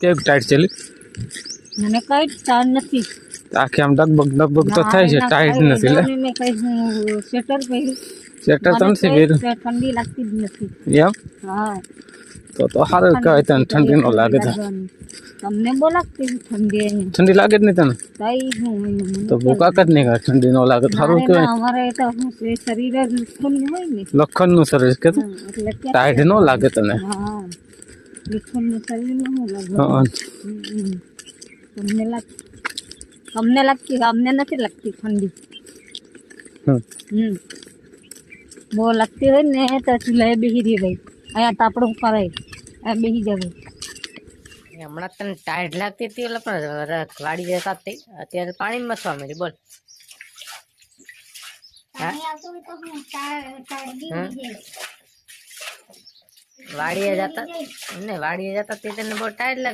કેવું ટાઈટ ચલી મને કઈ ચાર નથી આખી આમ ડગબગ તો થાય છે ટાઈટ નથી લે મેં કઈ સ્વેટર પહેર્યું સ્વેટર તો નથી પહેર્યું ઠંડી લાગતી જ નથી એમ હા તો સારું કહેવાય તને ઠંડી ન લાગે તો તમને બહુ લાગતી ઠંડી ઠંડી લાગે જ નહીં તને કઈ તો ભૂકા જ નહીં કરે ઠંડી ન લાગે તો સારું કહેવાય અમારે તો શરીર લખન હોય ને લખનનું શરીર કે એટલે ટાઈટ ન લાગે તને હા લખનનું શરીર ન લાગે હા તમને લાગતી અમને નથી લાગતી ઠંડી બહુ લાગતી હોય ને તો ચૂલા બેસી રહી ભાઈ અહીંયા તાપડું કરાય આ બેસી જાય હમણાં તને ટાઈટ લાગતી હતી એટલે પણ વાડી જતા થઈ અત્યારે પાણી મથવા માંડી બોલ વાડીએ જતા ને વાડીએ જતા તને બહુ ટાઈટ લાગે